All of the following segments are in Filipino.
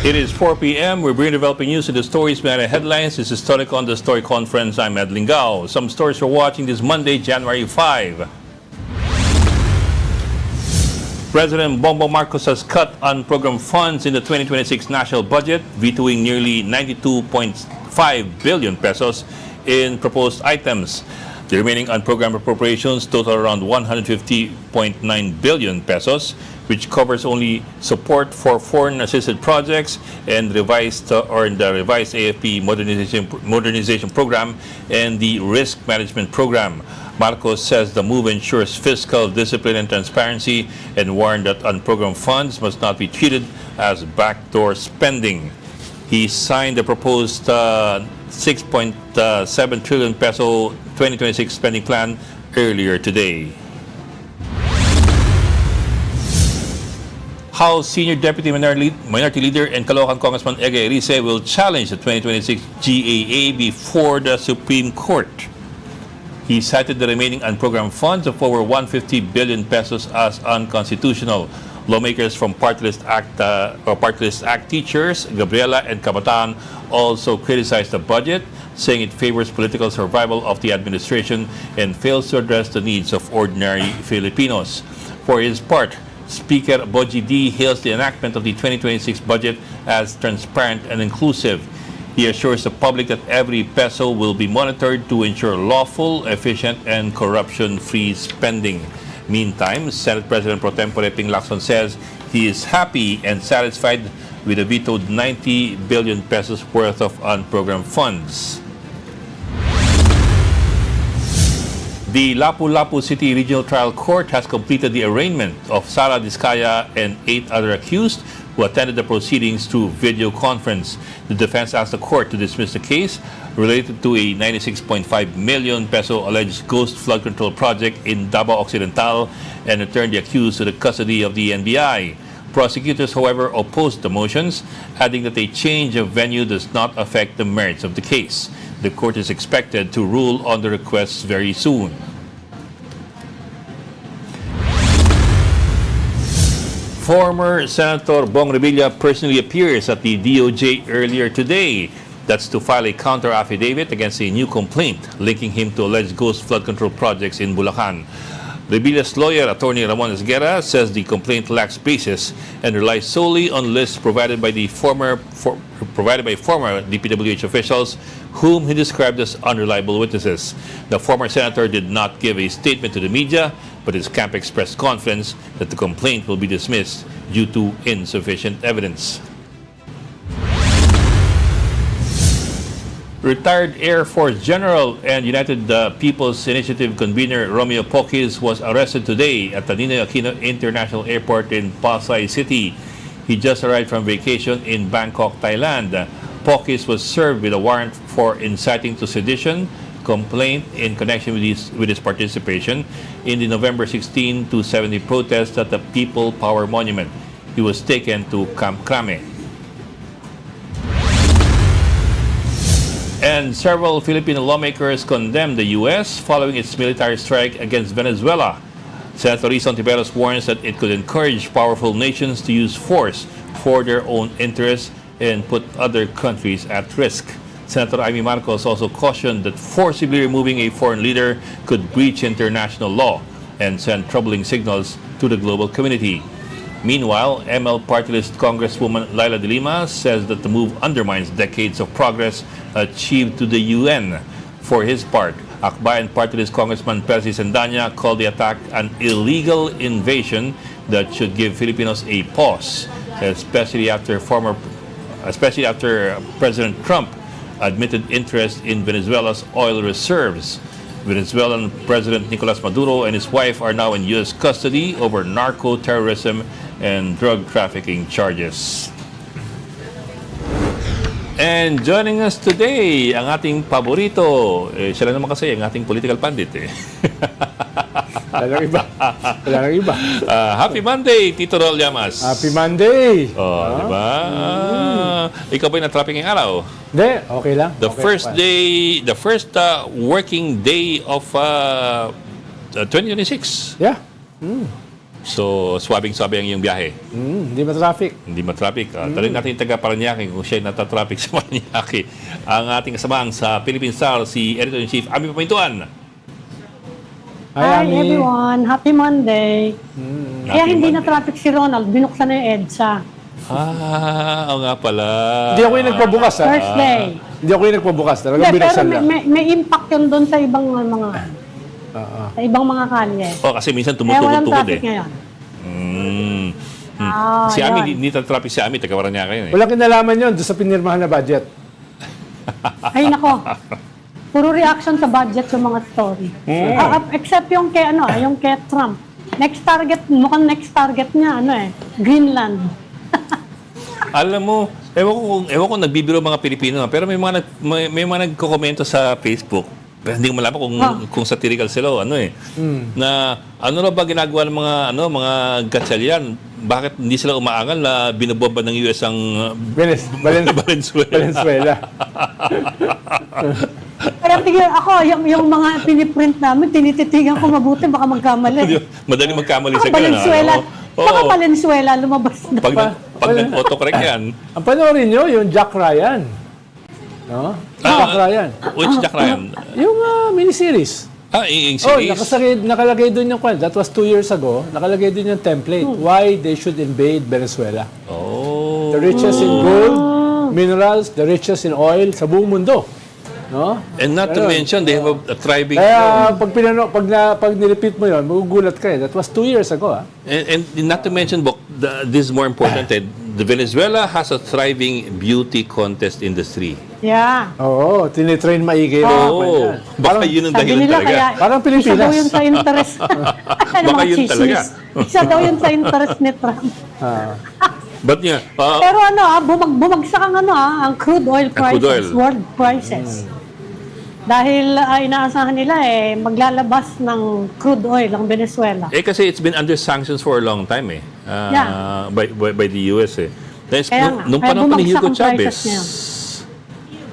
It is 4 p.m. We're bringing developing news to the stories behind the headlines. This is Storycon, the Story Conference. I'm Ed Lingao. Some stories we're watching this Monday, January 5. President Bongbong Marcos has cut unprogrammed funds in the 2026 national budget, vetoing nearly 92.5 billion pesos in proposed items. The remaining unprogrammed appropriations total around 150.9 billion pesos, which covers only support for foreign-assisted projects and the revised AFP modernization program and the risk management program. Marcos says the move ensures fiscal discipline and transparency and warned that unprogrammed funds must not be treated as backdoor spending. He signed the proposed 6.7 trillion peso 2026 spending plan earlier today. House Senior Deputy Minority Leader and Caloocan Congressman Ege Erice will challenge the 2026 GAA before the Supreme Court. He cited the remaining unprogrammed funds of over 150 billion pesos as unconstitutional. Lawmakers from Party List Act teachers, Gabriela and Kabataan, also criticized the budget, saying it favors political survival of the administration and fails to address the needs of ordinary Filipinos. For his part, Speaker Boji D hails the enactment of the 2026 budget as transparent and inclusive. He assures the public that every peso will be monitored to ensure lawful, efficient, and corruption-free spending. Meantime, Senate President Pro Tempore Ping Lacson says he is happy and satisfied with the vetoed 90 billion pesos worth of unprogrammed funds. The Lapu-Lapu City Regional Trial Court has completed the arraignment of Sara Diskaya and 8 other accused who attended the proceedings through video conference. The defense asked the court to dismiss the case related to a 96.5 million peso alleged ghost flood control project in Davao Occidental and return the accused to the custody of the NBI. Prosecutors, however, opposed the motions, adding that a change of venue does not affect the merits of the case. The court is expected to rule on the requests very soon. Former Senator Bong Revilla personally appears at the DOJ earlier today. That's to file a counter-affidavit against a new complaint linking him to alleged ghost flood control projects in Bulacan. Revilla's lawyer, Attorney Ramon Esguerra, says the complaint lacks basis and relies solely on lists provided by former DPWH officials, whom he described as unreliable witnesses. The former senator did not give a statement to the media, but his camp expressed confidence that the complaint will be dismissed due to insufficient evidence. Retired Air Force General and United People's Initiative convener Romeo Poquiz was arrested today at the Ninoy Aquino International Airport in Pasay City. He just arrived from vacation in Bangkok, Thailand. Poquiz was served with a warrant for inciting to sedition complaint in connection with his participation in the November 16 to 70 protest at the People Power Monument. He was taken to Camp Crame. And several Filipino lawmakers condemned the U.S. following its military strike against Venezuela. Senator Rizon Tiberos warns that it could encourage powerful nations to use force for their own interests and put other countries at risk. Senator Amy Marcos also cautioned that forcibly removing a foreign leader could breach international law and send troubling signals to the global community. Meanwhile, ML Party List Congresswoman Laila de Lima says that the move undermines decades of progress achieved to the UN. For his part, Akbayan Party List Congressman Percy Sendanya called the attack an illegal invasion that should give Filipinos a pause, especially after President Trump admitted interest in Venezuela's oil reserves. Venezuelan President Nicolas Maduro and his wife are now in U.S. custody over narco-terrorism and drug trafficking charges. And joining us today, ang ating paborito, siya lang naman kasi, ang ating political pandit. Walang iba. Walang iba. Happy Monday, Tito Rol Llamas. Happy Monday! Oh, di ba? Ikaw ba yung natraping yung araw? Hindi, okay lang. The first working day of 2026. Yeah. So, swabing-swabe ang iyong biyahe. Hindi ma-traffic. Hindi matraffic. Talin natin yung taga Paranaque kung siya natatraffic sa Paranaque. Ang ating kasamahan sa Philippine Star, si Editor-in-Chief Ami Pamintuan. Hi Ami. everyone, happy Monday. Kaya Happy hindi Monday. na traffic si Ronald, binuksan na yung EDSA. Oo nga pala. Hindi ako yung nagpabukas, ha? First day. Hindi ako yung nagpabukas. Talagang Hindi, pero binuksan lang. may impact yun doon sa ibang mga sa ibang mga kalye. Kasi minsan Kaya walang tumutugod-tugod traffic eh. ngayon. Si Ami, yun. hindi traffic si Ami, taga Paranaque yun eh. Walang kinalaman yun doon sa pinirmahan na budget. Ay nako. Puro reaction sa budget yung mga story. Except yung kay yung kay Trump. Mukhang next target niya Greenland. Alam mo, ewan ko nagbibiro mga Pilipino, pero may mga nagko-komento sa Facebook. Pero hindi ko malaman kung satirical sila o na ano na ba ginagawa ng mga gatsalyan? Bakit hindi sila umaangal na binobomba ng US ang Valenzuela? Valenzuela. Kaya tigil ako, yung mga piniprint namin, tinititigan ko mabuti, baka magkamali. Madali magkamali Baka sa ganun. Valenzuela, baka Valenzuela lumabas na. Pag nag-autocorrect yan. Ang panoorin nyo, yung Jack Ryan. No? Jack Ryan. Which Jack Ryan? Yung miniseries. Yung series? Nakalagay doon yung kwan. That was 2 years ago. Nakalagay doon yung template. Why they should invade Venezuela. Oh. The richest in gold, minerals, the richest in oil sa buong mundo. No? And not to mention, they have a thriving... Kaya pag nirepeat mo yun, magugulat ka eh. That was 2 years ago. And not to mention, this is more important, the Venezuela has a thriving beauty contest industry. Yeah. Oo, tinitrain maigi. Oh, baka yun ang Sabi dahilan nila talaga. kaya, Parang Pilipinas. isa daw yun sa interest. Baka yun talaga. Isa daw yun sa interest ni Trump. But yeah, Pero bumagsak ang crude oil crude prices, oil. world prices. Dahil inaasahan nila maglalabas ng crude oil ang Venezuela. kasi it's been under sanctions for a long time by the US eh. Kaya nga, Nung kaya panahon pa ni bumagsak Hugo ang prices Chavez. niya.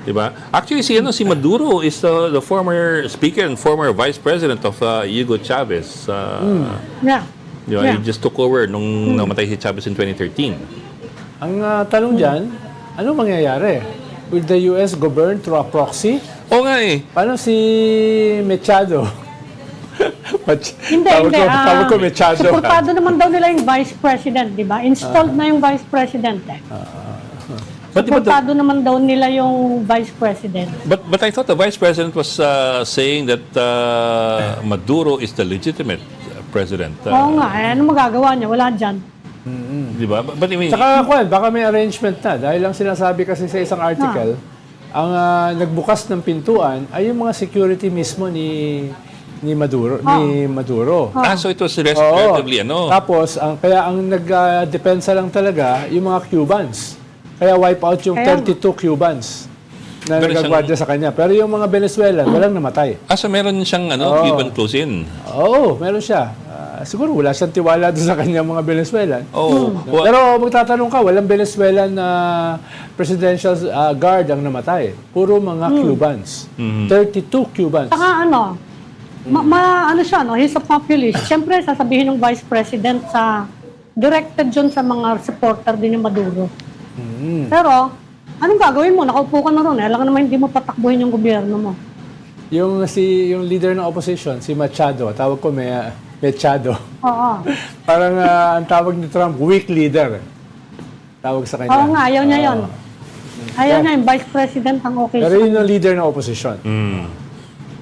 Diba? Actually, si Maduro is the former speaker and former vice president of Hugo Chavez. Yeah. Diba? Yeah. He just took over nung namatay si Chavez in 2013. Ang tanong dyan, ano mangyayari? Will the US govern through a proxy? Oo nga eh. Paano si Machado? Hindi. Tawag ko Machado. Suportado naman daw nila yung vice president, di ba? Installed na yung vice president Suportado naman daw nila yung vice president. But I thought the vice president was saying that Maduro is the legitimate president. Oo nga, ano magagawa niya? Wala dyan. Di ba? But I mean, Tsaka, baka may arrangement na. Dahil lang sinasabi kasi sa isang article, ang nagbukas ng pintuan ay yung mga security mismo ni Maduro. so it was relatively Tapos, kaya ang nagdepensa lang talaga yung mga Cubans. Kaya wipe out yung 32 Cubans na nagagwadya sa kanya. Pero yung mga Venezuelan, walang namatay. so meron siyang Cuban close-in. Oo, meron siya. Siguro wala siyang tiwala doon sa kanya mga Venezuelan. Pero magtatanong ka, walang Venezuelan na presidential guard ang namatay. Puro mga Cubans. 32 Cubans. Saka siya, he's a populist. Siyempre, sasabihin ng vice president directed yun sa mga supporter din ni Maduro. Pero, anong gagawin mo? Nakaupo ka na ron. Alam ka naman hindi mo patakbuhin yung gobyerno mo. Yung leader ng opposition, si Machado, tawag ko Machado. Oo. Parang ang tawag ni Trump, weak leader. Tawag sa kanya. Oo nga, ayaw niya yun. Ayaw niya yung vice president ang okay. Pero yun yung leader ng opposition.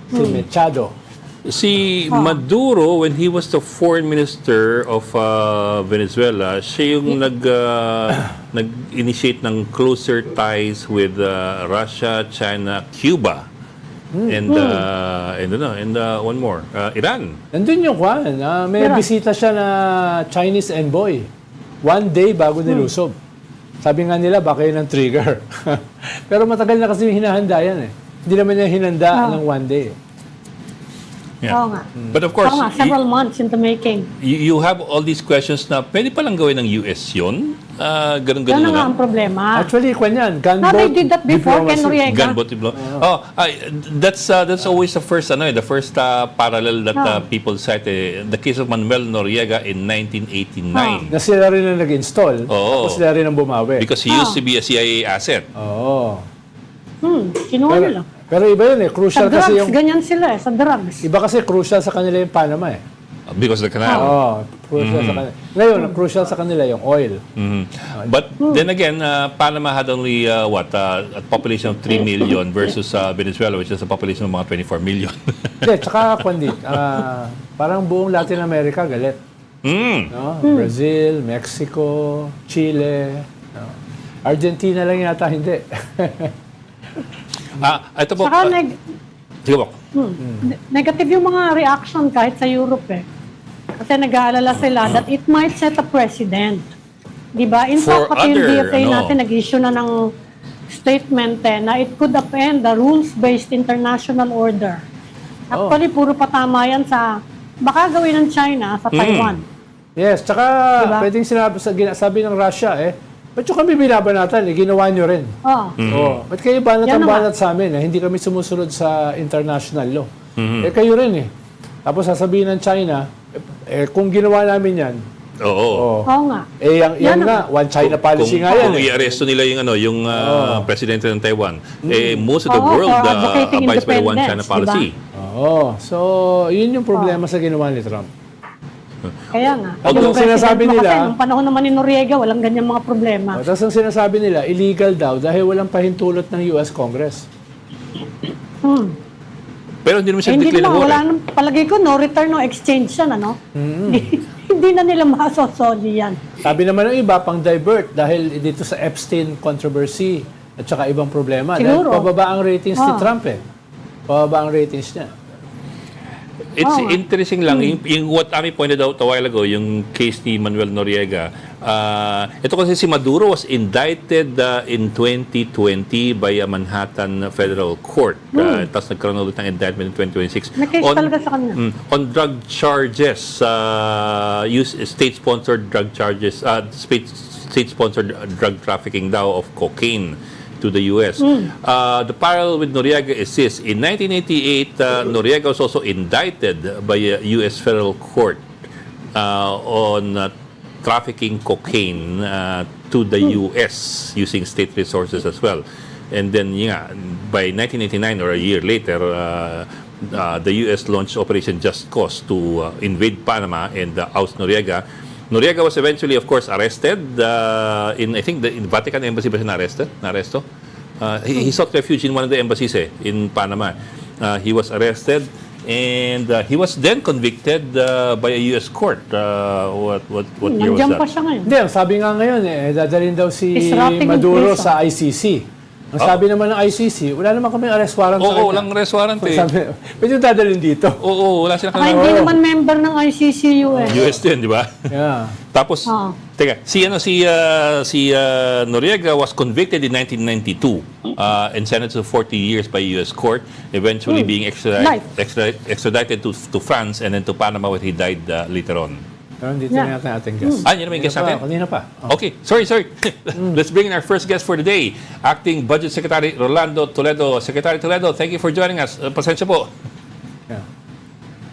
Si Machado. Si Maduro, when he was the foreign minister of Venezuela, siya yung nag-initiate ng closer ties with Russia, China, Cuba. And one more, Iran. Nandun yung may bisita siya na Chinese envoy. 1 day bago nilusob. Sabi nga nila, baka yun ang trigger. Pero matagal na kasi hinahanda yan eh. Hindi naman niya hinanda ng 1 day. Yeah. Oo nga. But of course, Oo nga, several months in the making. you have all these questions na pwede palang gawin ng US yun? Ganun Yan na nga ang lang? problema. Actually, kwan yan. No, they did that before, Ken Noriega. Gunboat diplomacy. That's always the first parallel that people cite. The case of Manuel Noriega in 1989. Na sila rin ang nag-install. Oo. Tapos sila rin ang bumawi. Because he used to be a CIA asset. Oo. Kinuha nila. Pero iba yun eh. Sa Crucial drugs, kasi yung... ganyan sila sa drugs. Iba kasi crucial sa kanila yung Panama eh. Because of the canal. Oo. Crucial sa kanila. Ngayon, crucial sa kanila yung oil. But then again, Panama had only a population of 3 million versus Venezuela, which is a population of mga 24 million. Hindi, tsaka kwandit. Parang buong Latin America galit. No? Brazil, Mexico, Chile. No? Argentina lang yata hindi. Ito po. Saka Sige po. negative yung mga reaction kahit sa Europe eh. Kasi nag-aalala sila that it might set a precedent. Diba? In For fact, pati yung other, DFA natin nag-issue na ng statement na it could upend the rules-based international order. Actually, puro patama yan sa baka gawin ng China sa Taiwan. Yes, tsaka pwedeng sabi ng Russia ba't yung kami binabanatan? Ginawa nyo rin. Ba't kayo banat sa amin? Hindi kami sumusunod sa international law. Kayo rin Tapos sasabihin ng China, kung ginawa namin yan, Oo nga. yan nga, one China policy nga yan. Kung i-aresto nila yung presidente ng Taiwan, most of the world abides by the one China policy. So, yun yung problema sa ginawa ni Trump. Kaya nga. Yung sinasabi nila, kasi nung panahon naman ni Noriega, walang ganyan mga problema. Tapos ang sinasabi nila, illegal daw dahil walang pahintulot ng US Congress. Pero hindi naman siya Hindi declare naman, war. wala nang, palagay ko, no return, no exchange yan, ano? Hindi na nila masosoli yan. Sabi naman ng iba, pang divert dahil dito sa Epstein controversy at saka ibang problema. Siguro. Dahil pababa ang ratings ni Trump Pababa ang ratings niya. It's interesting lang, yung what Ami pointed out a while ago, yung case ni Manuel Noriega. Ito kasi si Maduro was indicted in 2020 by a Manhattan Federal Court. Tapos nagkaroon ulit ng indictment in 2026. May case talaga sa kanya. On drug charges, state-sponsored drug charges, state-sponsored drug trafficking daw of cocaine to the U.S. The parallel with Noriega is this. In 1988, Noriega was also indicted by a U.S. federal court on trafficking cocaine to the U.S. using state resources as well. And then, by 1989 or a year later, the U.S. launched Operation Just Cause to invade Panama and oust Noriega. Noriega was eventually, of course, arrested in, I think, the Vatican Embassy ba siya na-aresto? He sought refuge in one of the embassies in Panama. He was arrested and he was then convicted by a U.S. court. What year was Nandiyan pa that? siya ngayon. Hindi, ang sabi nga ngayon, dadalhin daw si Disrupting Maduro prison. sa ICC. Ang sabi naman ng ICC, wala naman kami arrest warrant sa kanya. Oo, walang arrest warrant Sabi, pwede yung dadalhin dito. Oo, wala silang Hindi naman member ng ICCU US din, di ba? Yeah. Tapos, teka, si Noriega was convicted in 1992 and sentenced to 40 years by U.S. court, eventually being extradited to France and then to Panama where he died later on. Pero dito na natin guest. Yun naman yung guest natin? Kanina pa. Okay, sorry. Let's bring in our first guest for the day, Acting Budget Secretary Rolando Toledo. Secretary Toledo, thank you for joining us. Pasensya po. Yeah.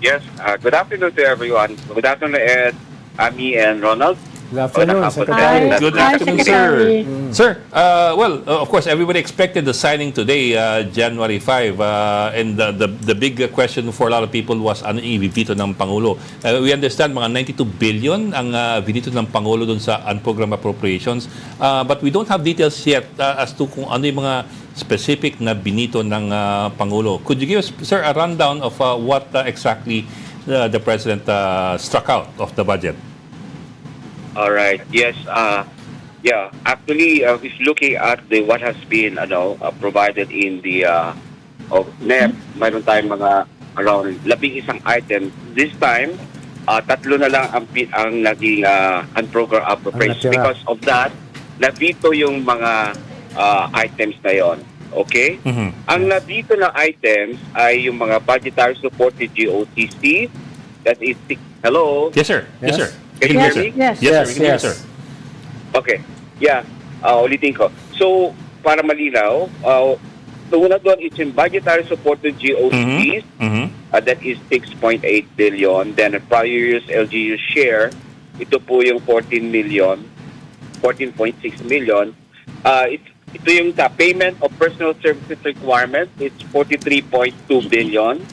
Yes, good afternoon to everyone. Good afternoon, Ed, Ami, and Ronald. Good afternoon, Hi. Secretary. Good Hi, afternoon, Secretary. sir. Of course, everybody expected the signing today, January 5. And the big question for a lot of people was ano i-veto ng Pangulo. We understand mga 92 billion ang veto ng Pangulo dun sa unprogrammed appropriations. But we don't have details yet as to kung ano yung mga specific na binito ng Pangulo. Could you give us, sir, a rundown of what exactly the President struck out of the budget? All right. Yes. Actually, if looking at what has been provided in the NEP, mayroon tayong mga around 11 items. This time, tatlo na lang ang naging unprogrammed appropriations. Because of that, nabito yung mga items na yon. Okay? Mhm. Ang nandito na items ay yung mga budgetary support to GOTC. That is, hello? Yes, sir. Yes, Yes. sir. Can you hear me? Yes. Yes, sir. We can hear you, sir. Okay. Yeah. Ulitin ko. So, para malinaw, una doon is yung budgetary support to GOTCs. Mhm. That is 6.8 billion. Then, a prior year's LGU share, ito po yung 14.6 million. Ito yung payment of personal services requirements. It's 43.2 billion.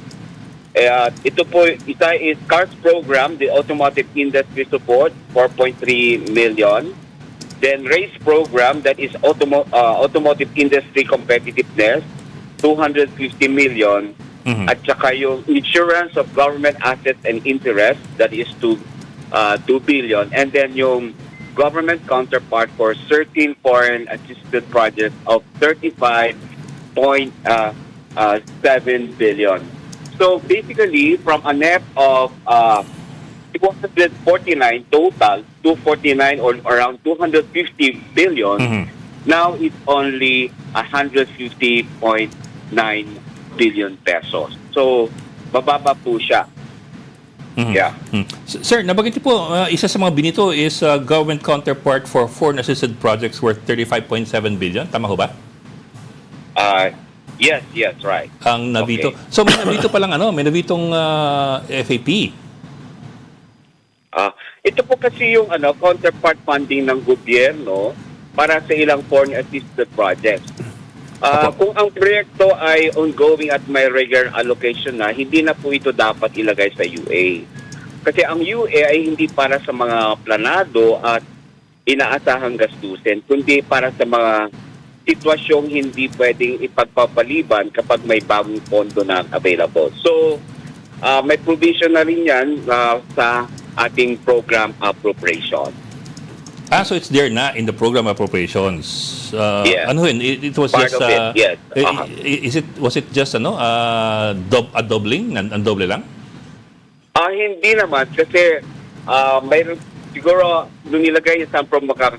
Ito po, isa is CARS program, the automotive industry support, 4.3 million. Then RACE program, that is automotive industry competitiveness, 250 million. Mhm. At saka yung insurance of government assets and interest, that is 2 billion. And then yung government counterpart for certain foreign assisted projects of 35.7 billion. So basically, from a net of 249 total, 249 or around 250 billion, Mhm. now it's only 150.9 billion pesos. So, bababa po siya. Mhm. Yeah. Sir, nabanggit niyo po, isa sa mga binito is government counterpart for foreign assisted projects worth 35.7 billion. Tama ho ba? Yes, right. Ang nabito. Okay. So may nabito pa lang may nabitong FAP. Ito po kasi yung counterpart funding ng gobyerno para sa ilang foreign assisted projects. Kung ang proyekto ay ongoing at may regular allocation na, hindi na po ito dapat ilagay sa UA. Kasi ang UA ay hindi para sa mga planado at inaasahang gastusin, kundi para sa mga sitwasyong hindi pwedeng ipagpapaliban kapag may bagong pondo na available. So, may provision na rin yan sa ating program appropriation. So it's there na in the program appropriations. Yeah. Ano yun? It was Part just of it, yes. was it just a doubling? Ang doble lang? Hindi naman kasi mayroon siguro nung nilagay sa mga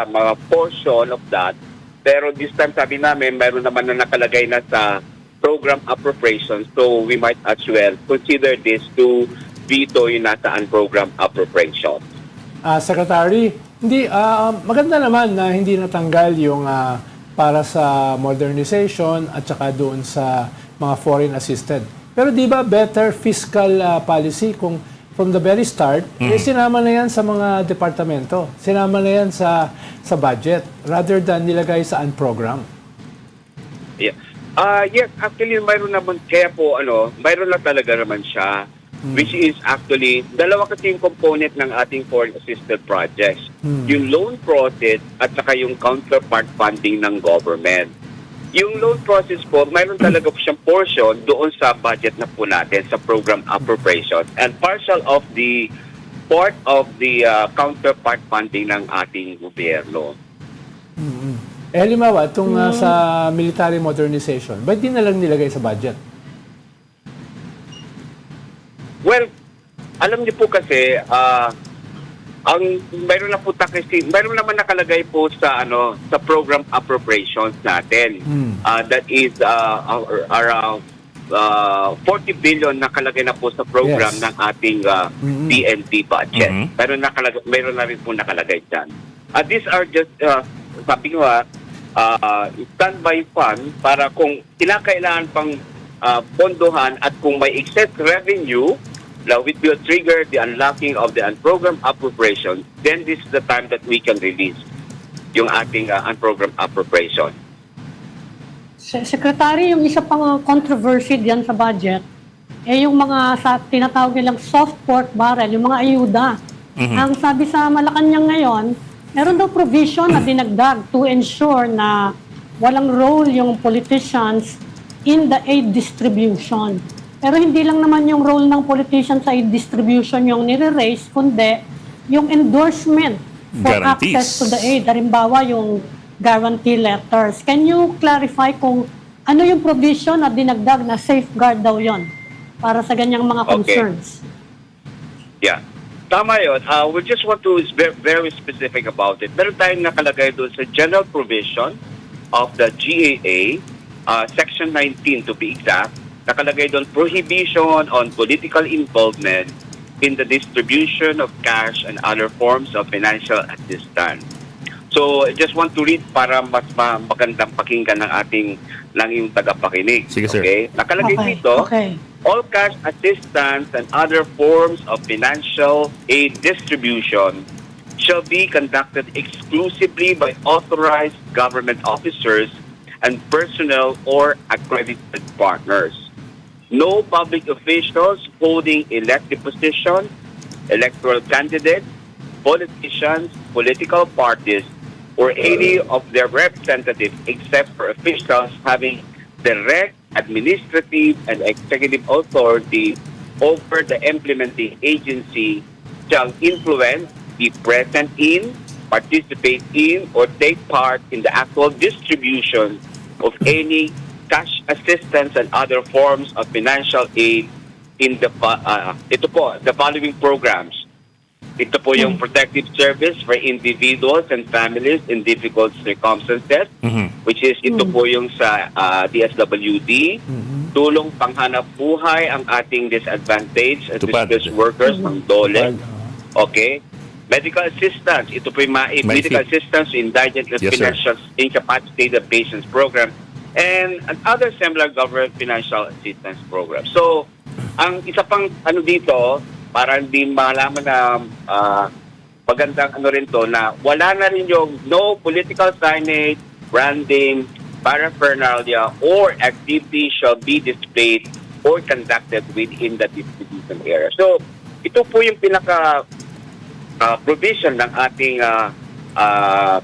mga portion of that, pero this time sabi namin mayroon naman na nakalagay na sa program appropriation, so we might as well consider this to veto yung nasaan program appropriation. Secretary, hindi maganda naman na hindi natanggal yung para sa modernization at saka doon sa mga foreign assisted. Pero di ba better fiscal policy kung from the very start, sinama na yan sa mga departamento, sinama na yan sa budget rather than nilagay sa program. Yeah. Yes, actually mayroon naman kaya po mayroon na talaga naman siya. Which is actually, dalawa kasi yung component ng ating foreign assisted projects. Yung loan process at saka yung counterpart funding ng government. Yung loan process po, mayroon talaga po siyang portion doon sa budget na po natin sa program appropriation and partial of the part of the counterpart funding ng ating gobyerno. Halimbawa, itong sa military modernization, ba't di na lang nilagay sa budget? Well, alam niyo po kasi ang mayroon naman nakalagay po sa sa program appropriations natin. That is around 40 billion nakalagay na po sa program ng ating PNP budget. Mayroon na rin po nakalagay diyan. These are just sabi ko standby fund para kung kinakailangan pang pondohan at kung may excess revenue, which will trigger the unlocking of the unprogrammed appropriation, then this is the time that we can release yung ating unprogrammed appropriation. Secretary, yung isa pang controversy diyan sa budget, yung mga tinatawag nilang soft pork barrel, yung mga ayuda. Ang sabi sa Malacanang ngayon, meron daw provision na dinagdag to ensure na walang role yung politicians in the aid distribution. Pero hindi lang naman yung role ng politician sa aid distribution yung nire-raise, kundi yung endorsement for Guarantees. access to the aid. Halimbawa, yung guarantee letters. Can you clarify kung ano yung provision na dinagdag na safeguard daw yon para sa ganyang mga concerns? Yeah. Tama yun. We just want to be very specific about it. Meron tayong nakalagay doon sa general provision of the GAA, Section 19 to be exact, nakalagay doon prohibition on political involvement in the distribution of cash and other forms of financial assistance. So, I just want to read para mas magandang pakinggan ng yung tagapakinig. Sige, sir. Okay? Nakalagay dito, all cash assistance and other forms of financial aid distribution shall be conducted exclusively by authorized government officers and personnel or accredited partners. No public officials holding elected positions, electoral candidates, politicians, political parties, or any of their representatives except for officials having direct administrative and executive authority over the implementing agency shall influence, be present in, participate in, or take part in the actual distribution of any cash assistance and other forms of financial aid in the the following programs. Ito po yung protective service for individuals and families in difficult circumstances, which is ito po yung sa DSWD, tulong panghanap buhay ang ating disadvantaged and distressed workers ng DOLE. Okay? Medical assistance, ito po yung medical assistance to indigent and financial incapacitated patients program, and other similar government financial assistance programs. So, ang isa pang dito, para hindi malaman na magandang rin to, na wala na rin yung no political signage, branding, paraphernalia, or activity shall be displayed or conducted within the distribution area. So, ito po yung pinaka provision ng ating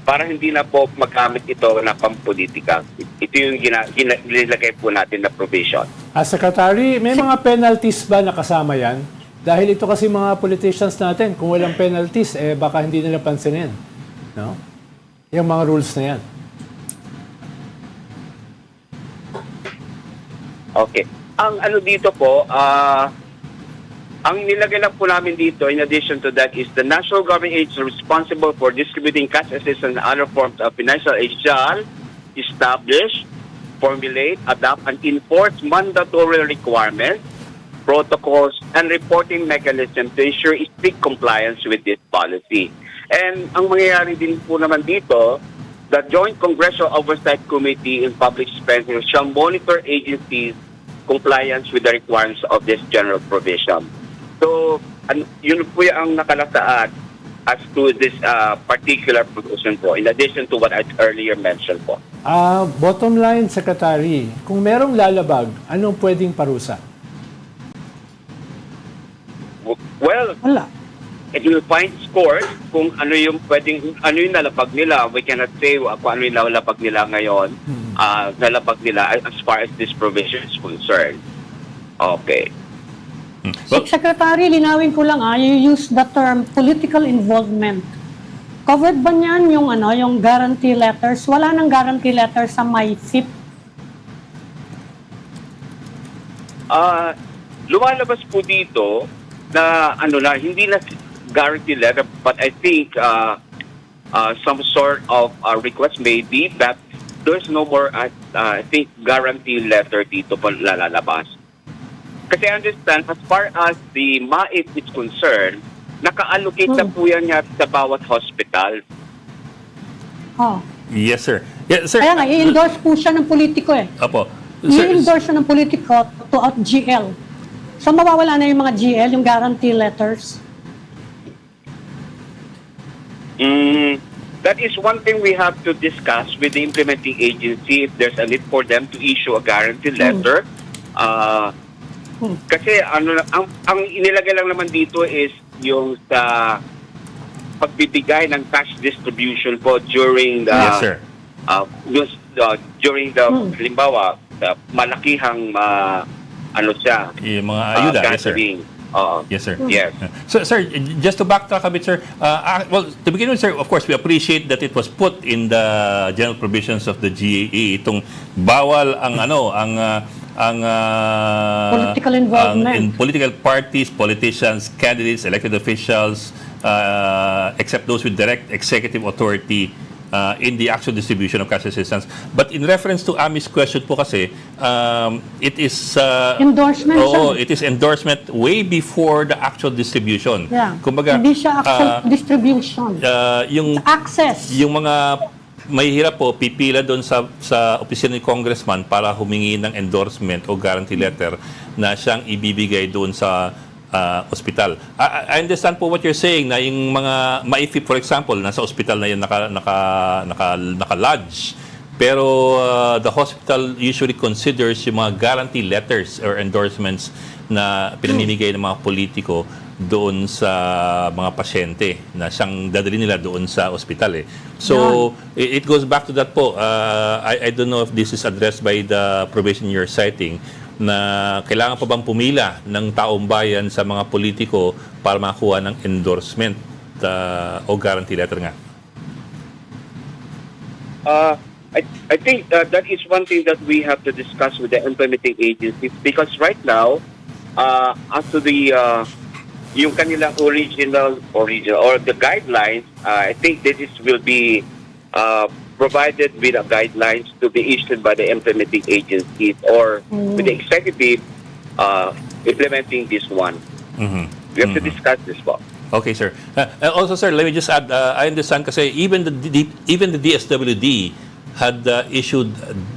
para hindi na po magamit ito na pampolitika. Ito yung ginilagay po natin na provision. Secretary, may mga penalties ba nakasama yan? Dahil ito kasi mga politicians natin, kung walang penalties, baka hindi nila pansinin. No? Yung mga rules na yan. Okay. Ang dito po, ang nilagay lang po namin dito, in addition to that, is the national government agency responsible for distributing cash assistance and other forms of financial aid shall establish, formulate, adopt, and enforce mandatory requirements, protocols, and reporting mechanisms to ensure strict compliance with this policy. And ang mangyayari din po naman dito, the Joint Congressional Oversight Committee in Public Spending shall monitor agencies' compliance with the requirements of this general provision. So, yun po yung nakalataan as to this particular provision po, in addition to what I earlier mentioned po. Bottom line, Secretary, kung merong lalabag, anong pwedeng parusa? Well, it will find scores kung ano yung nalapag nila. We cannot say kung ano yung nalapag nila ngayon, nalapag nila as far as this provision is concerned. Okay. Secretary, linawin ko lang, you use the term political involvement. Covered ba niyan yung guarantee letters? Wala nang guarantee letters sa MyFIP. Lumalabas po dito na hindi na guarantee letter, but I think some sort of request may be that there's no more I think guarantee letter dito pa lalabas. Kasi I understand, as far as the MAIF is concerned, naka-allocate na po yan sa bawat hospital. Yes, sir. Yeah, sir. Kaya nga, i-endorse po siya ng politiko Apo. I-endorse siya ng politiko throughout GL. So, mawawala na yung mga GL, yung guarantee letters? That is one thing we have to discuss with the implementing agency if there's a need for them to issue a guarantee letter. Kasi ang inilagay lang naman dito is yung sa pagbibigay ng cash distribution po during the halimbawa malakihang siya yung mga ayuda, yes sir. Yes, sir. Yes. So, sir, just to backtrack a bit, sir. Well, to begin with, sir, of course, we appreciate that it was put in the general provisions of the GAA itong bawal political involvement in political parties, politicians, candidates, elected officials, except those with direct executive authority in the actual distribution of cash assistance. But in reference to Ami's question po kasi, it is... Endorsement Oo, siya. it is endorsement way before the actual distribution. Yeah. Kumbaga, Hindi siya actual distribution. yung Access. yung mga mahihirap po, pipila doon sa opisina ni Congressman para humingi ng endorsement o guarantee letter na siyang ibibigay doon sa ospital. I understand po what you're saying na yung mga maifip, for example, nasa ospital na yun naka-lodge. Pero the hospital usually considers yung mga guarantee letters or endorsements na pinamimigay ng mga politiko doon sa mga pasyente na siyang dadali nila doon sa ospital. So, it goes back to that po. I don't know if this is addressed by the provision you're citing na kailangan pa bang pumila ng taong bayan sa mga politiko para makakuha ng endorsement o guarantee letter nga? I think that is one thing that we have to discuss with the implementing agencies because right now, as to the yung kanilang original or the guidelines, I think that this will be provided with a guidelines to be issued by the implementing agencies or with the executive implementing this one. We have to discuss this one. Okay, sir. Also, sir, let me just add, I understand kasi even the DSWD had issued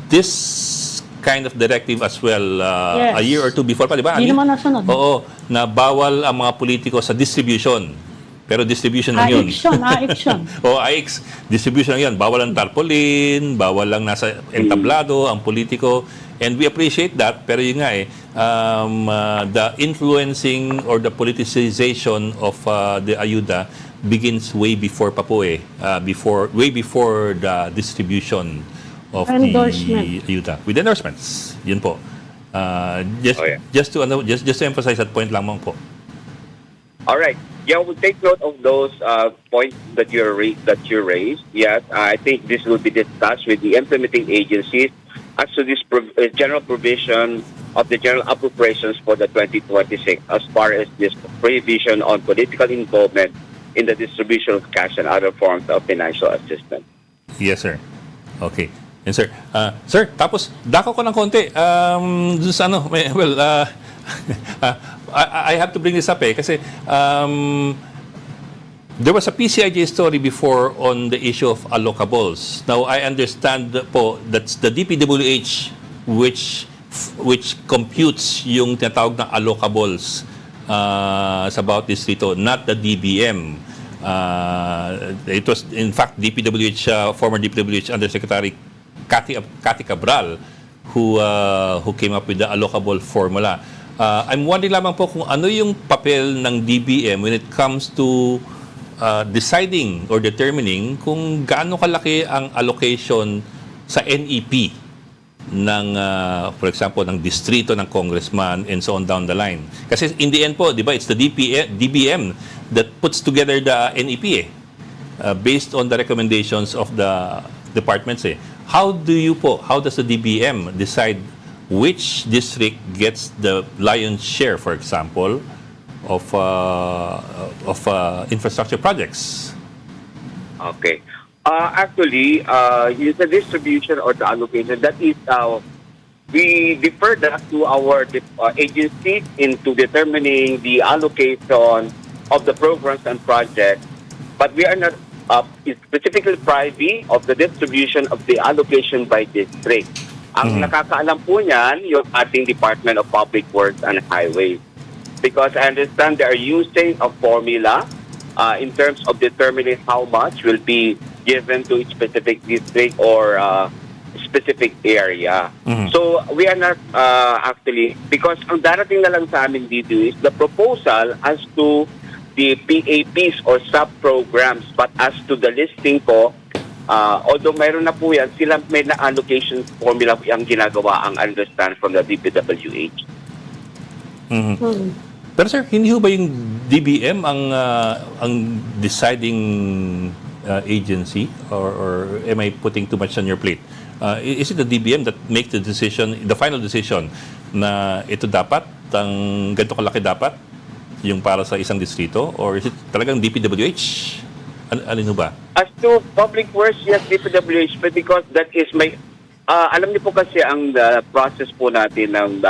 this kind of directive as well Yes. a year or two before pa, di ba? Hindi naman nasunod. Oo, na bawal ang mga politiko sa distribution. Pero distribution lang yun. Action. O AX, distribution lang yun. Bawal ang tarpaulin, bawal lang nasa entablado ang politiko. And we appreciate that. Pero yun nga the influencing or the politicization of the ayuda begins way before pa po way before the distribution of Endorsement. the ayuda. With endorsements. Yun po. Just to emphasize that point lamang po. All right. Yeah, we'll take note of those points that you raised. Yes, I think this will be discussed with the implementing agencies as to this general provision of the general appropriations for the 2026 as far as this prohibition on political involvement in the distribution of cash and other forms of financial assistance. Yes, sir. Okay. Yes, sir. Sir, tapos dako ko ng konti. Dun sa I have to bring this up kasi there was a PCIJ story before on the issue of allocables. Now, I understand po that's the DPWH which computes yung tinatawag na allocables sa bawat distrito, not the DBM. It was, in fact, former DPWH Undersecretary Cathy Cabral who came up with the allocable formula. I'm wondering lamang po kung ano yung papel ng DBM when it comes to deciding or determining kung gaano kalaki ang allocation sa NEP ng, for example, ng distrito ng congressman and so on down the line. Kasi in the end po, di ba, it's the DBM that puts together the NEP based on the recommendations of the departments. How does the DBM decide which district gets the lion's share, for example, of infrastructure projects? Okay. Actually, the distribution or the allocation, that is, we defer that to our agencies into determining the allocation of the programs and projects, but we are not specifically privy of the distribution of the allocation by district. Ang nakakaalam po niyan, yung ating Department of Public Works and Highways. Because I understand they are using a formula in terms of determining how much will be given to each specific district or specific area. So we are not actually, because ang darating na lang sa amin dito is the proposal as to the PAPs or sub-programs, but as to the listing po, although mayroon na po yan, sila may na-allocation formula ang ginagawa ang understand from the DPWH. Pero sir, hindi ho ba yung DBM ang deciding agency or am I putting too much on your plate? Is it the DBM that makes the decision, the final decision na ito dapat, ganito kalaki dapat yung para sa isang distrito, or is it talagang DPWH Alin ho ba? As to public works, yes, DPWH, but because that is my... alam niyo po kasi ang process po natin ng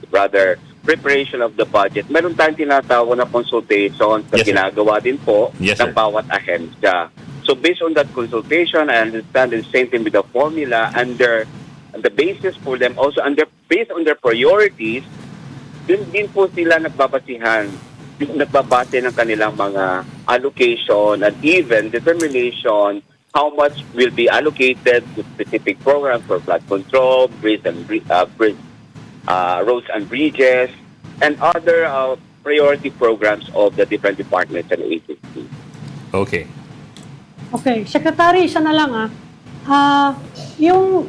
rather preparation of the budget. Meron tayong tinatawag na consultation sa Yes, sir. ginagawa din po Yes, ng sir. bawat ahensya. So based on that consultation, I understand the same thing with the formula and the basis for them also based on their priorities, din po sila nagbabase ng kanilang mga allocation and even determination how much will be allocated to specific programs for flood control, roads and bridges, and other priority programs of the different departments and agencies. Okay. Okay, Secretary, isa na lang yung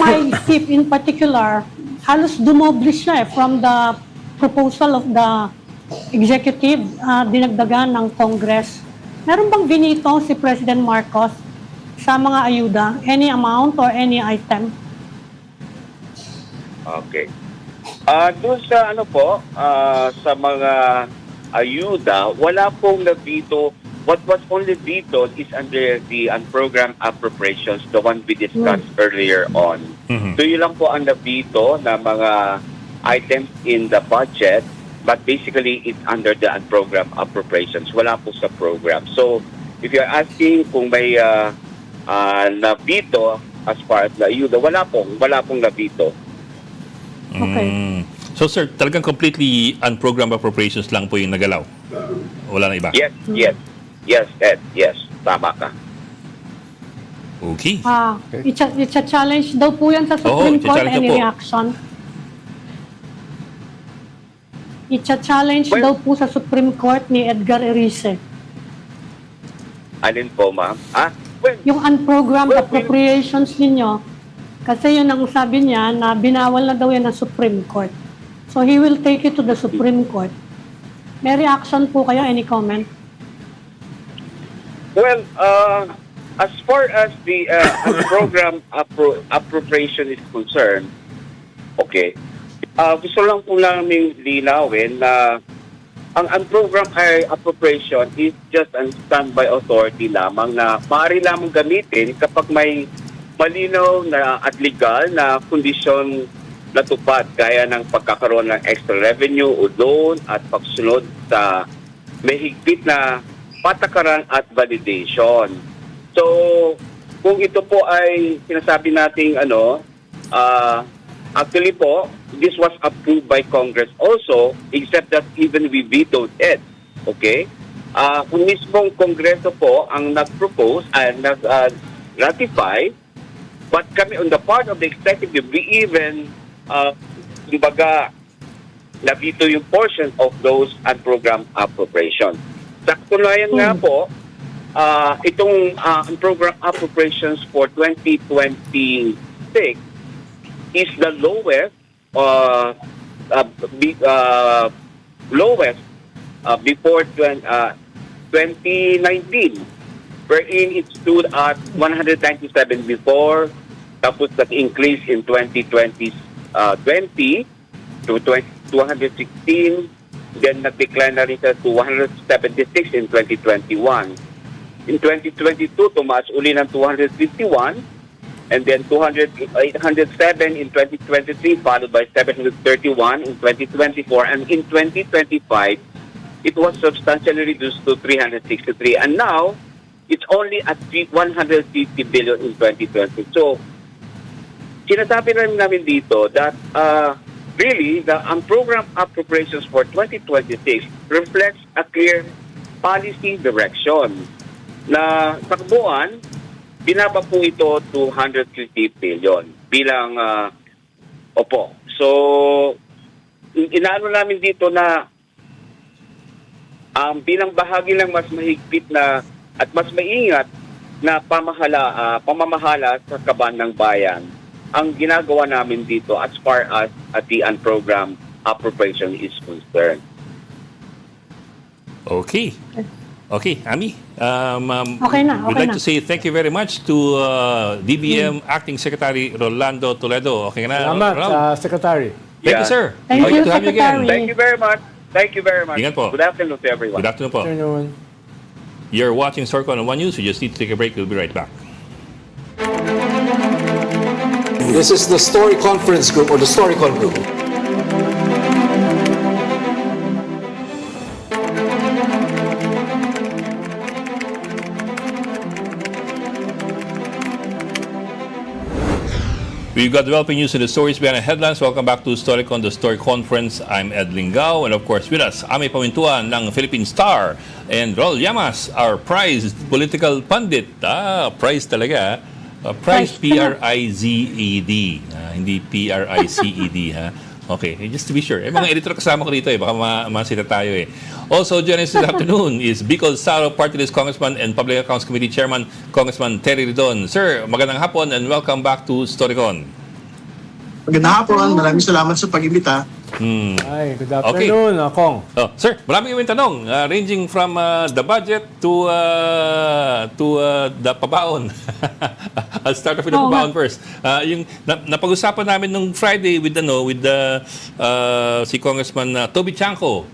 my SIP in particular, halos dumoble siya from the proposal of the executive, dinagdagan ng Congress. Meron bang binito si President Marcos sa mga ayuda? Any amount or any item? Okay. Doon sa sa mga ayuda, wala pong nabito. What was only vetoed is under the unprogrammed appropriations, the one we discussed earlier on. So yun lang po ang nabito na mga items in the budget, but basically it's under the unprogrammed appropriations. Wala po sa program. So if you're asking kung may nabito as far as the ayuda, wala pong nabito. Okay. So sir, talagang completely unprogrammed appropriations lang po yung nagalaw? Wala na iba? Yes, Ed. Yes, tama ka. Okay. It's a challenge daw po yan sa Supreme Court. i-challenge Any po. reaction? It's a challenge daw po sa Supreme Court ni Edgar Erice. Alin po, ma'am? Yung unprogrammed appropriations ninyo, kasi yun ang sabi niya na binawal na daw yan ng Supreme Court. So he will take it to the Supreme Court. May reaction po kayo? Any comment? Well, as far as the program appropriation is concerned, okay, gusto lang po namin linawin na ang program appropriation is just a standby authority lamang na maaari lamang gamitin kapag may malinaw na at legal na kondisyon na tupad gaya ng pagkakaroon ng extra revenue o loan at pagsunod sa may higpit na patakaran at validation. So, kung ito po ay sinasabi nating actually po, this was approved by Congress also, except that even we vetoed it. Okay? Kung mismong Kongreso po ang nag-propose and nag-ratify, but kami on the part of the executive, we even, na-veto yung portion of those unprogrammed appropriations. Sa katunayan nga po, itong program appropriations for 2026 is the lowest before 2019, wherein it stood at 197 before, tapos that increase in 2020 to 216, then nag-decline na rin siya to 176 in 2021. In 2022, tumaas uli ng 251, and then 807 in 2023, followed by 731 in 2024, and in 2025, it was substantially reduced to 363. And now, it's only at 150 billion in 2020. So, sinasabi namin dito that really, the unprogrammed appropriations for 2026 reflects a clear policy direction na sa kabuuan, binaba po ito to 150 billion bilang So, inaano namin dito na bilang bahagi ng mas mahigpit na at mas maingat na pamamahala sa kaban ng bayan, ang ginagawa namin dito as far as the unprogrammed appropriation is concerned. Okay. Okay, Ami. Okay na, We'd okay like na. to say thank you very much to DBM Acting Secretary Rolando Toledo. Okay na, Salamat, Ronald? Secretary. Thank you, sir. Thank Good you, to have you again. Secretary. Thank you very much. Thank you very much. Ingat po. Good afternoon to everyone. Good afternoon po. Afternoon. You're watching Storycon on One News. We just need to take a break. We'll be right back. This is the Story Conference Group or the Storycon Group. We've got developing news in the stories behind the headlines. Welcome back to Storycon, the Story Conference. I'm Ed Lingao, and of course with us, Ami Pamintuan ng Philippine Star, and Rol Llamas, our prized political pundit. Prize talaga. Prize P-R-I-Z-E-D. Hindi P-R-I-C-E-D, ha? Okay, just to be sure. Mga editor kasama ko dito baka masita tayo Also joining us this afternoon is Bicol Saro Party List Congressman and Public Accounts Committee Chairman, Congressman Terry Ridon. Sir, magandang hapon and welcome back to Storycon. Magandang hapon, maraming salamat sa pag-imbita. Ay, good afternoon, Kong. Sir, maraming yung tanong ranging from the budget to the pabaon. I'll start off with the pabaon first. Yung napag-usapan namin nung Friday with si Congressman Toby Chanco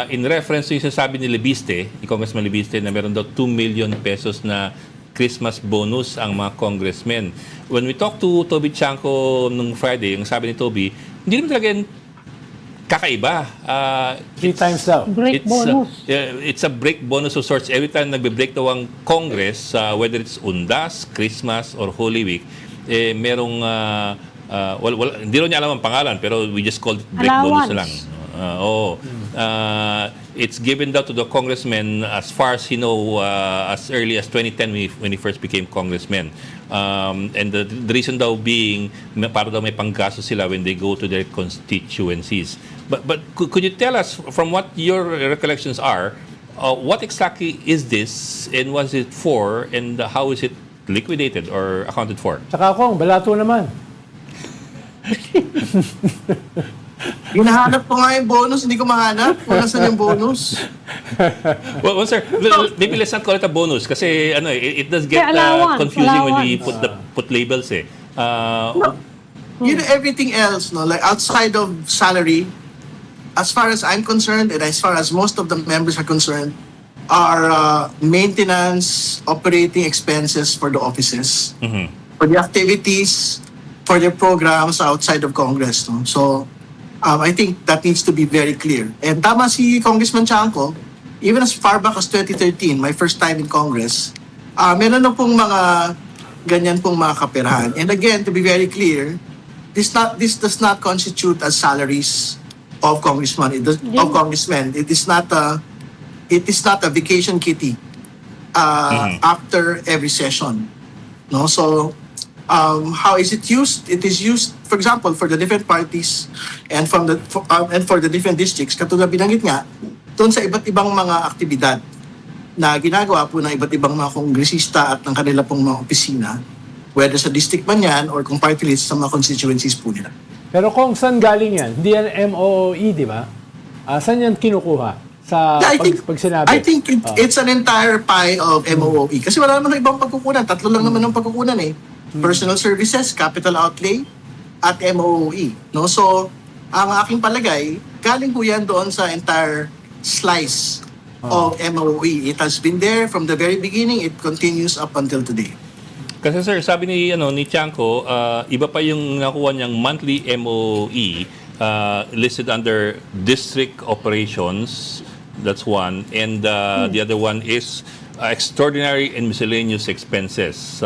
in reference to yung sasabi ni Libiste, ni Congressman Libiste, na meron daw 2 million pesos na Christmas bonus ang mga congressmen. When we talked to Toby Chanco nung Friday, yung sabi ni Toby, hindi naman talaga kakaiba. 3 times daw. Break bonus. It's a break bonus of sorts. Every time nagbe-break daw ang Congress, whether it's Undas, Christmas, or Holy Week, merong, hindi rin niya alam ang pangalan, pero we just called it break bonus na lang. It's given daw to the congressmen as far as he know, as early as 2010 when he first became congressman. And the reason daw being, para daw may panggasto sila when they go to their constituencies. But could you tell us, from what your recollections are, what exactly is this and what is it for and how is it liquidated or accounted for? Tsaka Kong, balato naman. Hinahanap ko nga yung bonus, hindi ko mahanap. Wala saan yung bonus. Well, sir, maybe let's not call it a bonus kasi it does get confusing when we put labels You know, everything else, no, like outside of salary, as far as I'm concerned and as far as most of the members are concerned, are maintenance, operating expenses for the offices, for the activities, for their programs outside of Congress. No? So, I think that needs to be very clear. And tama si Congressman Chanco, even as far back as 2013, my first time in Congress, meron na pong mga ganyan pong mga kaperahan. And again, to be very clear, this does not constitute as salaries of congressmen. It is not a vacation kitty after every session. No, so how is it used? It is used, for example, for the different parties and for the different districts. Katulad binanggit nga, doon sa iba't ibang mga aktibidad na ginagawa po ng iba't ibang mga kongresista at ng kanila pong mga opisina, whether sa district man yan or kung party list sa mga constituencies po nila. Pero kung saan galing yan? Hindi yan MOOE, di ba? Saan yan kinukuha? Pag sinabi? I think it's an entire pie of MOOE. Kasi wala naman ibang pagkukunan. 3 lang naman ang pagkukunan eh. Personal services, capital outlay, at MOOE. No? So, ang aking palagay, galing po yan doon sa entire slice of MOOE. It has been there from the very beginning. It continues up until today. Kasi sir, sabi ni Chanco, iba pa yung nakuha niyang monthly MOE listed under district operations. That's one. And the other one is extraordinary and miscellaneous expenses.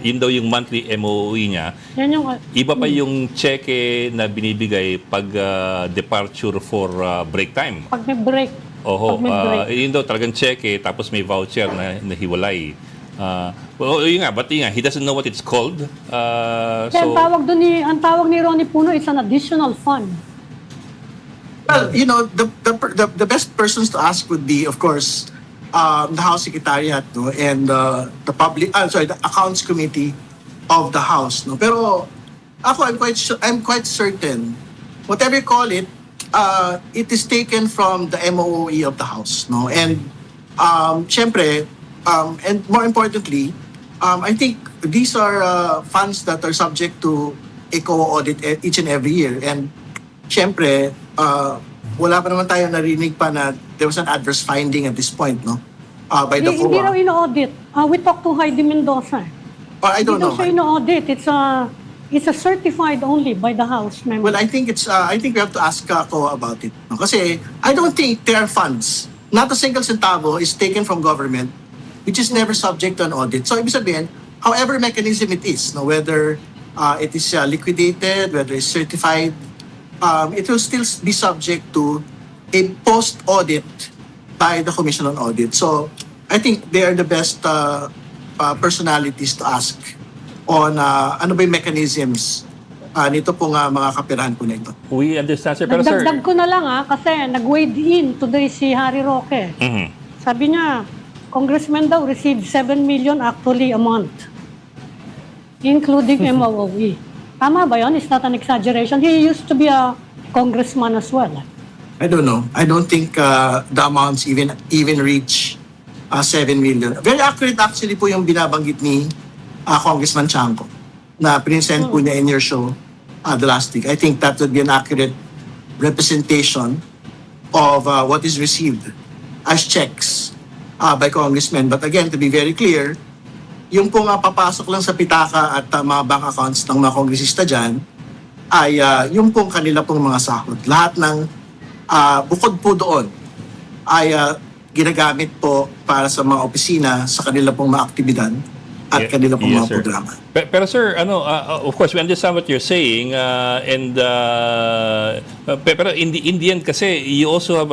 Yun daw yung monthly MOE niya. Yan yung, Iba pa yung cheque na binibigay pag departure for break time. pag may break. Oho, Pag may break. yun daw talagang cheque tapos may voucher na hiwalay. Well, yun nga, but yun nga, he doesn't know what it's called. Kaya ang tawag ni Ronnie Puno is an additional fund. Well, you know, the best persons to ask would be, of course, the House Secretariat, no, and the Accounts Committee of the House, no. Pero ako, I'm quite certain, whatever you call it, it is taken from the MOE of the House, no. And syempre, and more importantly, I think these are funds that are subject to ECO audit each and every year. And syempre, wala pa naman tayo narinig pa na there was an adverse finding at this point, no? by the Hindi raw COA. ino-audit. We talked to Heidi Mendoza. Or I don't Hindi daw know. siya ino-audit. It's a certified only by the House member. Well, I think we have to ask COA about it. No? Kasi I don't think there are funds. Not a single centavo is taken from government, which is never subject to an audit. So, ibig sabihin, however mechanism it is, no, whether it is liquidated, whether it's certified, it will still be subject to a post-audit by the Commission on Audit. So, I think they are the best personalities to ask on ano ba yung mechanisms nito pong mga kapirahan po na ito. We understand, sir. Pero, sir, Nagdagdag ko na lang kasi nag-wade in today si Harry Roque. Mhm. Sabi niya, congressman daw received 7 million actually a month, including MOOE. Tama ba yun? Is that an exaggeration? He used to be a congressman as well. I don't know. I don't think the amounts even reach 7 million. Very accurate actually po yung binabanggit ni Congressman Chanco na present po niya in your show the last week. I think that would be an accurate representation of what is received as checks by congressmen. But again, to be very clear, yung pong papasok lang sa pitaka at mga bank accounts ng mga kongresista dyan ay yung pong kanila pong mga sahod. Lahat ng bukod po doon ay ginagamit po para sa mga opisina sa kanila pong mga aktibidad at kanila pong mga sir. programa. Pero sir, of course, we understand what you're saying, pero in the end kasi, you also have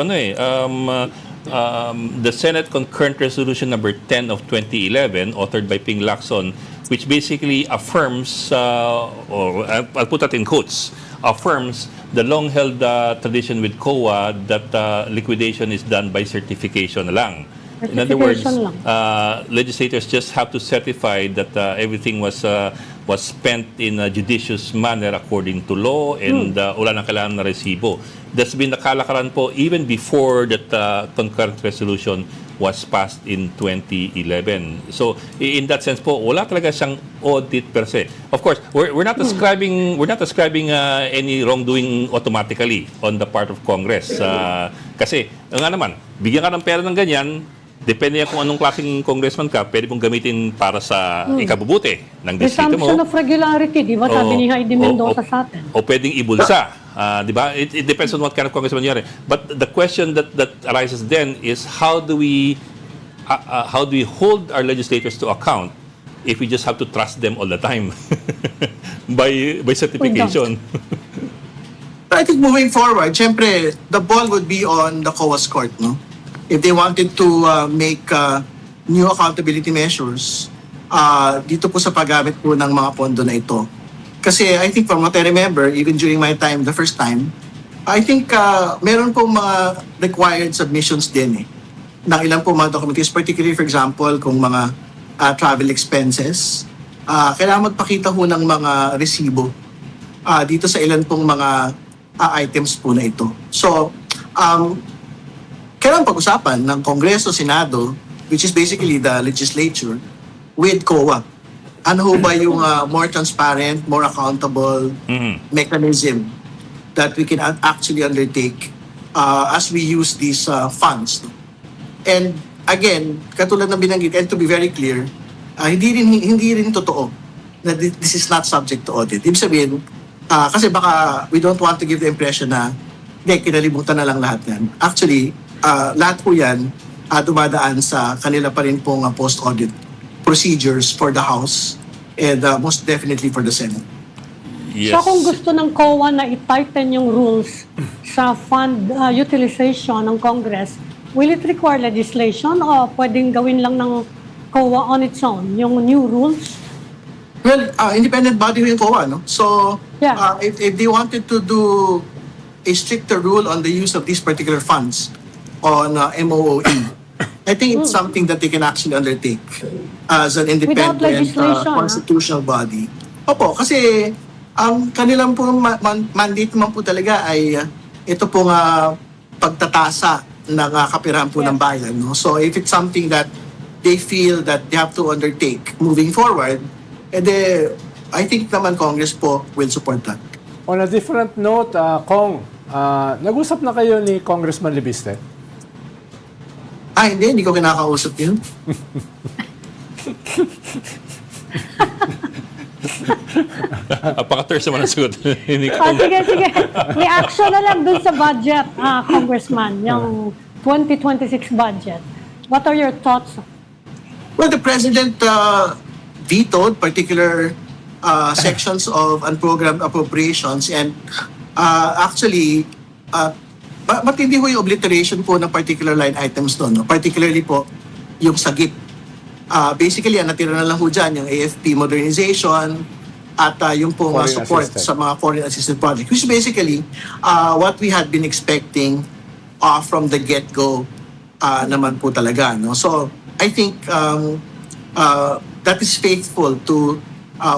the Senate Concurrent Resolution number 10 of 2011, authored by Ping Lacson, which basically affirms, or I'll put that in quotes, affirms the long-held tradition with COA that liquidation is done by certification na lang. In other words, legislators just have to certify that everything was spent in a judicious manner according to law and wala nang kailangan na resibo. That's been the kalakaran po even before that concurrent resolution was passed in 2011. So in that sense po, wala talaga siyang audit per se. Of course, we're not ascribing any wrongdoing automatically on the part of Congress. Kasi nga naman, bigyan ka ng pera ng ganyan, depende kung anong klaseng congressman ka, pwede mong gamitin para sa ikabubuti ng distrito mo. Resumption of regularity, di ba sabi ni Heidi Mendoza sa atin? O pwedeng ibulsa. Di ba? It depends on what kind of congressman you're. But the question that arises then is how do we hold our legislators to account if we just have to trust them all the time by certification? I think moving forward, syempre, the ball would be on the COA's court, no? If they wanted to make new accountability measures dito po sa paggamit po ng mga pondo na ito. Kasi I think from what I remember, even during my time, the first time, I think meron po mga required submissions din ng ilang po mga documents, particularly for example, kung mga travel expenses, kailangan magpakita ho ng mga resibo dito sa ilan pong mga items po na ito. So, kailangan pag-usapan ng Kongreso, Senado, which is basically the legislature, with COA. Ano ho ba yung more transparent, more accountable mechanism that we can actually undertake as we use these funds. And again, katulad ng binanggit, and to be very clear, hindi rin totoo na this is not subject to audit. Ibig sabihin, kasi baka we don't want to give the impression na kinalimutan na lang lahat yan. Actually, lahat po yan dumadaan sa kanila pa rin pong post-audit procedures for the House and most definitely for the Senate. Yes. So kung gusto ng COA na i-tighten yung rules sa fund utilization ng Congress, will it require legislation o pwedeng gawin lang ng COA on its own, yung new rules? Well, independent body yung COA, no? So, Yeah. if they wanted to do a stricter rule on the use of these particular funds on MOOE, I think it's something that they can actually undertake as an independent legislation, constitutional body. Opo, kasi ang kanilang po mandate naman po talaga ay ito pong pagtatasa ng kapirahan po ng bayan. No? So if it's something that they feel that they have to undertake moving forward, I think naman Congress po will support that. On a different note, Kong, nag-usap na kayo ni Congressman Libiste? Hindi ko kinakausap yun. Apaka-terse naman ang sagot. Hindi ko Sige. Reaction na lang dun sa budget, Congressman, yung 2026 budget. What are your thoughts? Well, the President vetoed particular sections of unprogrammed appropriations and actually, matindi ho yung obliteration po ng particular line items doon. No? Particularly po, yung sagip. Basically, ang natira na lang ho dyan, yung AFP modernization at yung po Foreign support assistant. sa mga foreign assistant projects, which is basically what we had been expecting from the get-go naman po talaga. No? So, I think that is faithful to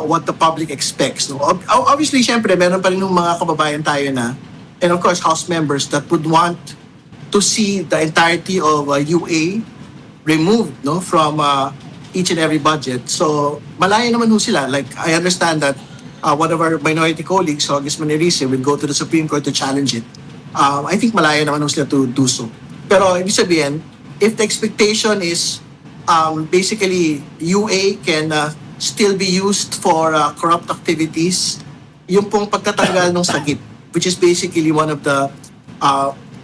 what the public expects. No? Obviously, syempre, meron pa rin yung mga kababayan tayo na, and of course, House members that would want to see the entirety of UA removed no, from each and every budget. So, malaya naman ho sila. Like, I understand that one of our minority colleagues, Congressman Erice, will go to the Supreme Court to challenge it. I think malaya naman ho sila to do so. Pero, ibig sabihin, if the expectation is basically UA can still be used for corrupt activities, yung pong pagtatanggal ng sagip, which is basically one of the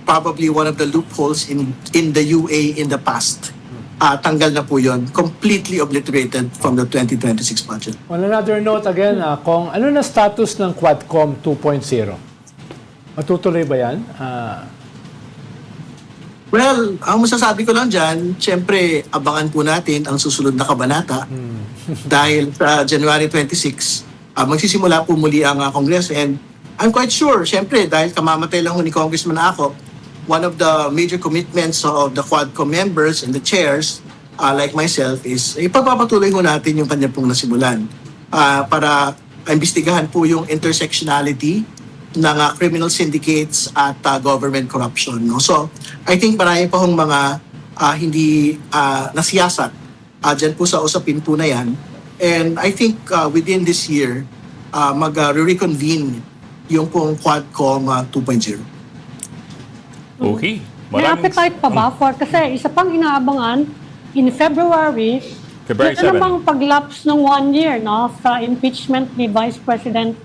probably one of the loopholes in the UA in the past. Tanggal na po yun, completely obliterated from the 2026 budget. On another note again, kung ano na status ng Quadcom 2.0? Matutuloy ba yan? Well, ang masasabi ko lang dyan, syempre, abangan po natin ang susunod na kabanata dahil sa January 26, magsisimula po muli ang Kongreso. And I'm quite sure, syempre, dahil kamamatay lang ho ni Congressman Acop, one of the major commitments of the Quadcom members and the chairs, like myself, is ipagpapatuloy ho natin yung kanya pong nasimulan para imbestigahan po yung intersectionality ng criminal syndicates at government corruption. No? So, I think marami pa hong mga hindi nasiyasat dyan po sa usapin po na yan. And I think within this year, mag-reconvene yung pong Quadcom 2.0. Okay. May appetite pa ba for, kasi isa pang inaabangan, in February February ito 7. namang paglaps ng 1 year no, sa impeachment ni Vice President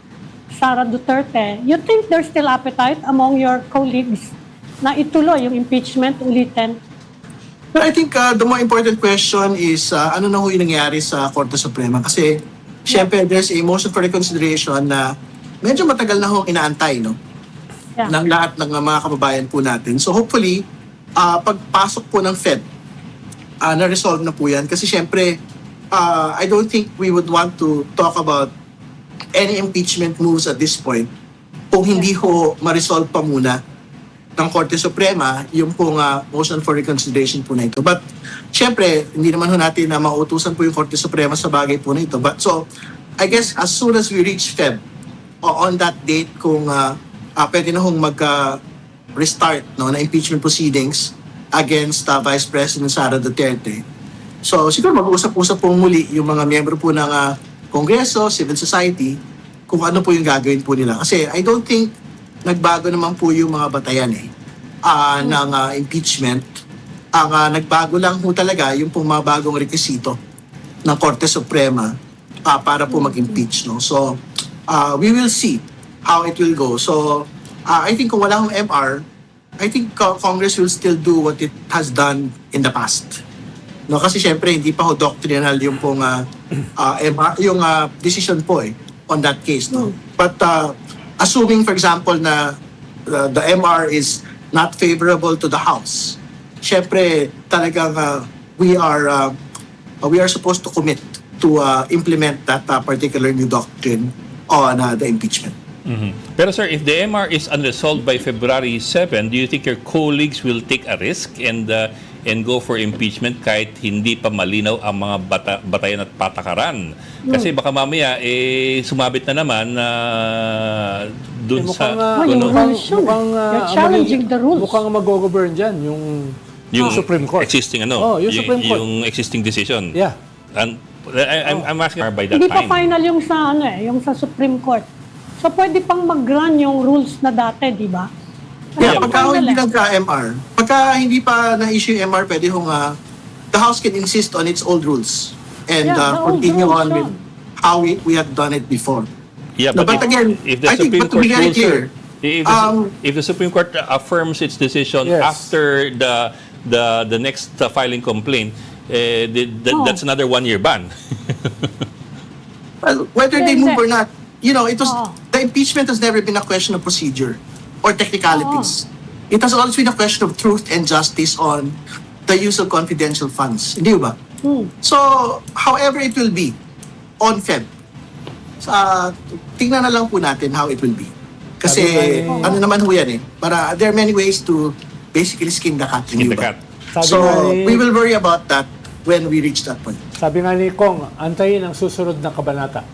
Sara Duterte. You think there's still appetite among your colleagues na ituloy yung impeachment ulitin? But I think the more important question is ano na ho yung nangyari sa Korte Suprema? Kasi syempre there's a motion for reconsideration na medyo matagal na ho inaantay, no? Yeah. Ng lahat ng mga kababayan po natin. So hopefully, pagpasok po ng Fed, na-resolve na po yan. Kasi syempre, I don't think we would want to talk about any impeachment moves at this point kung hindi ho ma-resolve pa muna ng Korte Suprema yung pong motion for reconsideration po na ito. But syempre, hindi naman ho natin na mautusan po yung Korte Suprema sa bagay po na ito. But so, I guess as soon as we reach Feb, on that date kung pwede na hong mag-restart no, na impeachment proceedings against Vice President Sara Duterte. So siguro mag-uusap-usap po muli yung mga miyembro po ng Kongreso, civil society, kung ano po yung gagawin po nila. Kasi I don't think nagbago naman po yung mga batayan ng impeachment. Ang nagbago lang po talaga yung pong mga bagong rekisito ng Korte Suprema para po mag-impeach. No? So we will see how it will go. So, I think kung wala akong MR, I think Congress will still do what it has done in the past. No, kasi syempre hindi pa ho doctrinal yung pong MR, yung decision po on that case, no. But assuming for example na the MR is not favorable to the House, syempre talagang we are supposed to commit to implement that particular new doctrine on the impeachment. Mm-hmm. Pero sir, if the MR is unresolved by February 7, do you think your colleagues will take a risk and go for impeachment kahit hindi pa malinaw ang mga batayan at patakaran? Kasi baka mamaya sumabit na naman dun sa You're challenging the rules. Mukhang mag-govern dyan yung Supreme Court. Existing yung Supreme Court. yung existing decision. Yeah. And I'm asking by that Hindi time. pa final yung sa yung sa Supreme Court. So pwede pang mag-run yung rules na dati, di ba? Yeah, Ano, pagka final hindi eh. nagka-MR, pagka hindi pa na-issue yung MR, pwede hong the House can insist on its old rules and Yeah, the old continue rules, on with how we have done it before. Yeah, No, but again, if the I think, Supreme but to be Court very rules, clear, sir, if the Supreme Court affirms its decision Yes. after the next filing complaint, that's another 1-year ban. well, whether they Hindi. move or not, it was Oo. the impeachment has never been a question of procedure or technicalities. It has always been a question of truth and justice on the use of confidential funds. Hindi ba? So, however it will be on Feb, tingnan na lang po natin how it will be. Kasi, ano naman ho yan there are many ways to basically skin the cat. Skin hindi the ba? cat. Sabi So, nga ni- we will worry about that when we reach that point. Sabi nga ni Kong, antayin ang susunod na kabanata.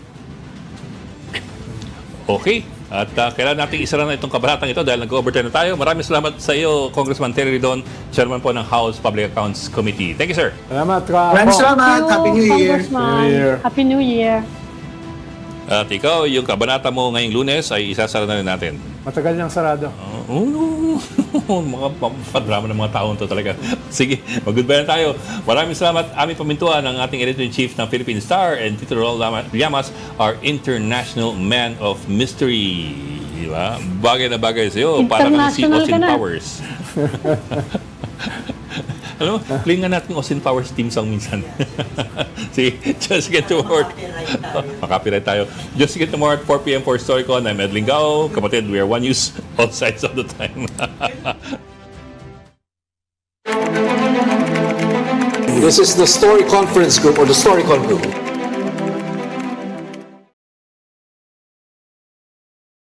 Okay. At kailangan natin isara na itong kabanatang ito dahil nag-overturn na tayo. Maraming salamat sa iyo, Congressman Terry Ridon, Chairman po ng House Public Accounts Committee. Thank you, sir. Salamat, Maraming Kong. salamat. Happy New Year. Congressman. New Year. Happy New Year. At ikaw, yung kabanata mo ngayong Lunes ay isasara na rin natin. Matagal niyang sarado. Mga padrama ng mga taon to talaga. Sige, mag-goodbye na tayo. Maraming salamat. Aming pamintuan ng ating editor-in-chief ng Philippine Star and Tito Raul Llamas, our international man of mystery. Diba? Bagay na bagay sa'yo. Para kang si International ka Austin na. Powers. Alam mo, play nga natin yung Austin Powers team song minsan. Sige, just get to work. Makapiright tayo. Just get to more at 4 p.m. for Storycon. I'm Edling Gao. Kapatid, we are one news all sides of the time. This is the Story Conference Group or the Storycon Group.